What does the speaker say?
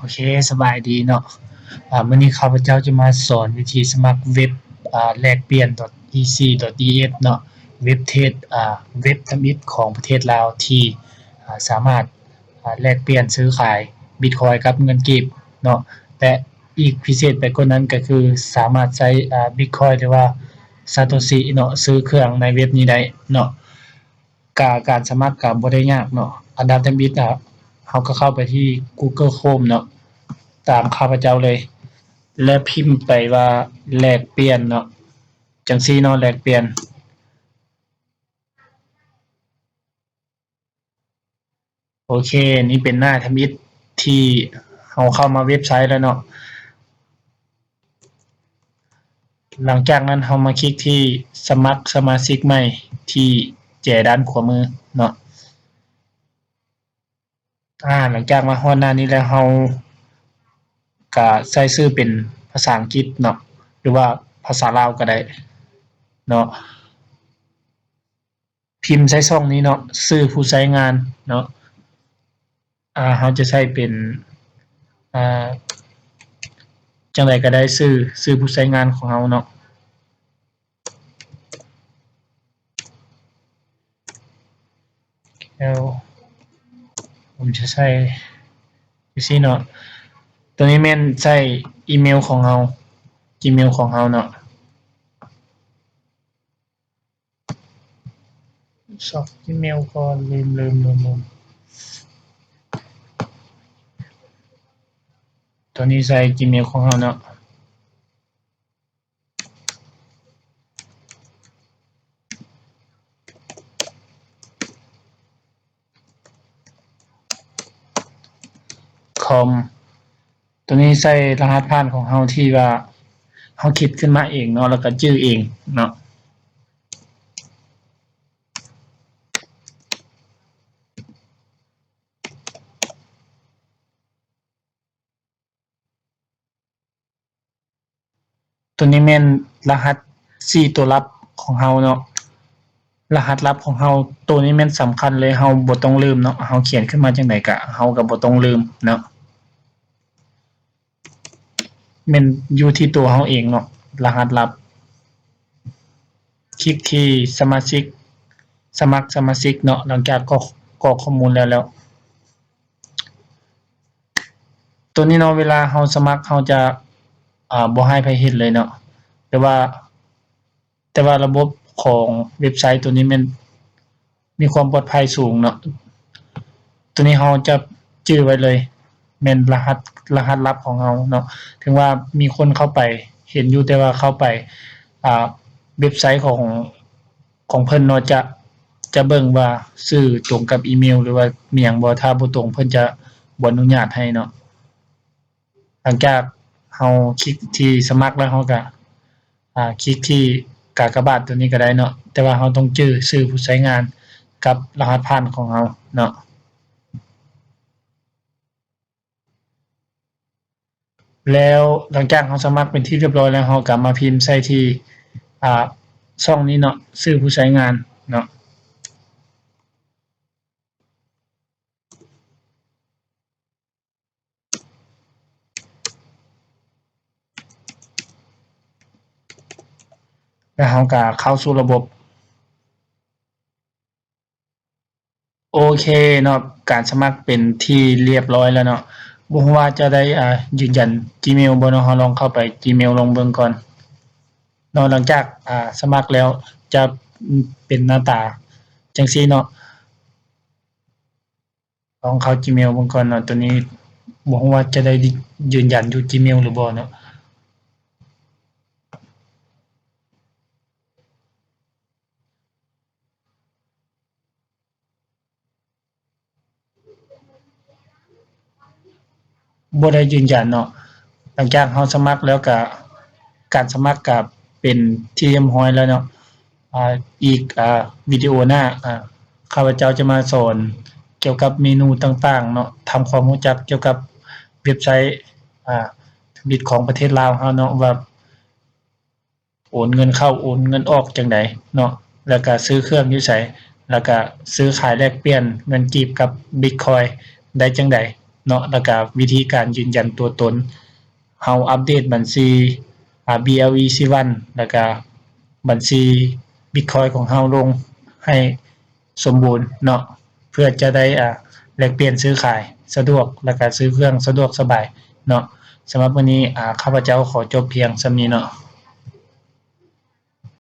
โอเคสบายดีเนาะมื้อนี้ข้าพเจ้าจะมาสอนวิธีสมัครเว็บแลกเปลี่ยน .ec.th เนาะเว็บทำอิฐของประเทศลาวที่สามารถแลกเปลี่ยนซื้อขายบิตคอยน์กับเงินกีบเนาะแต่อีกพิเศษไปกว่านั้นก็คือสามารถใช้บิตคอยน์หรือว่า Satoshi เนาะซื้อเครื่องในเว็บนี้ได้เนาะการสมัครก็บ่ได้ยากเนาะอันดับทำอิฐเราก็เข้าไปที่ Google Chrome เนาะตามข้าพเจ้าเลยและพิมพ์ไปว่าแลกเปลี่ยนเนาะจังซี่เนาะแลกเปลี่ยนโอเคนี่เป็นหน้าทำอิฐที่เราเข้ามาเว็บไซต์แล้วเนาะหลังจากนั้นเรามาคลิกที่สมัครสมาชิกใหม่ที่แจด้านขวามือเนาะหลังจากมาฮอดหน้านี้แล้วเราก็ใส่ชื่อเป็นภาษาอังกฤษเนาะหรือว่าภาษาลาวก็ได้เนาะพิมพ์ใส่ช่องนี้เนาะชื่อผู้ใช้งานเนาะเราจะใช้เป็นอ่าจังไดก็ได้ชื่อผู้ใช้งานของเราเนาะแล้วผมจะใช้จังซี่เนาะตัวนี้แม่นใช้อีเมลของเรา Gmail ของเราเนาะสอบ Gmail ก่อนลืมตัวนี้ใส่ Gmail ของเราเนาะคอมตัวนี้ใส่รหัสผ่านของเราที่ว่าเราคิดขึ้นมาเองเนาะแล้วก็ชื่อเองเนาะตัวนี้แม่นรหัส4ตัวลับของเราเนาะรหัสลับของเราตัวนี้แม่นสำคัญเลยเราบ่ต้องลืมเนาะเราเขียนขึ้นมาจังไดก็เราก็บ่ต้องลืมเนาะแม่นอยู่ที่ตัวเราเองเนาะรหัสลับคลิกที่สมาชิกสมัครสมาชิกเนาะหลังจากกรอกข้อมูลแล้วตัวนี้เนาะเวลาเราสมัครเราจะบ่ให้ไผเห็นเลยเนาะแต่ว่าระบบของเว็บไซต์ตัวนี้มันมีความปลอดภัยสูงเนาะตัวนี้เราจะจื้อไว้เลยแม่นรหัสลับของเราเนาะถึงว่ามีคนเข้าไปเห็นอยู่แต่ว่าเข้าไปเว็บไซต์ของเพิ่นเนาะจะเบิ่งว่าชื่อตรงกับอีเมลหรือว่ามีหยังบ่ถ้าบ่ตรงเพิ่นจะบ่อนุญาตให้เนาะหลังจากเราคลิกที่สมัครแล้วเราก็คลิกที่กากบาทตัวนี้ก็ได้เนาะแต่ว่าเราต้องจื้อชื่อผู้ใช้งานกับรหัสผ่านของเราเนาะแล้วหลังจากเราสมัครเป็นที่เรียบร้อยแล้วเราก็มาพิมพ์ใส่ที่ช่องนี้เนาะชื่อผู้ใช้งานเนาะแล้วเราก็เข้าสู่ระบบโอเคเนาะการสมัครเป็นที่เรียบร้อยแล้วเนาะบ่ฮู้ว่าจะได้ยืนยัน Gmail บ่เนาะเราลองเข้าไป Gmail ลองเบิ่งก่อนเนาะหลังจากสมัครแล้วจะเป็นหน้าตาจังซี่เนาะลองเข้า Gmail เบิ่งก่อนเนาะตัวนี้บ่ฮู้ว่าจะได้ยืนยันอยู่ Gmail หรือบ่เนาะบ่ได้ยืนยันเนาะหลังจากเราสมัครแล้วก็การสมัครก็เป็นที่เรียบร้อยแล้วเนาะอีกวิดีโอหน้าข้าพเจ้าจะมาสอนเกี่ยวกับเมนูต่างๆเนาะทำความรู้จักเกี่ยวกับเว็บไซต์บิตของประเทศลาวเราเนาะว่าโอนเงินเข้าโอนเงินออกจังไดเนาะแล้วก็ซื้อเครื่องอยู่ไสแล้วก็ซื้อขายแลกเปลี่ยนเงินกีบกับบิตคอยน์ได้จังได เนาะแล้วก็วิธีการยืนยันตัวตนเฮาอัปเดตบัญชีBLEC1 แล้วก็บัญชี Bitcoin ของเฮาลงให้สมบูรณ์เนาะเพื่อจะได้แลกเปลี่ยนซื้อขายสะดวกแล้วก็ซื้อเครื่องสะดวกสบายเนาะสำหรับวันนี้ข้าพเจ้าขอจบเพียงส่ำนี้เนาะ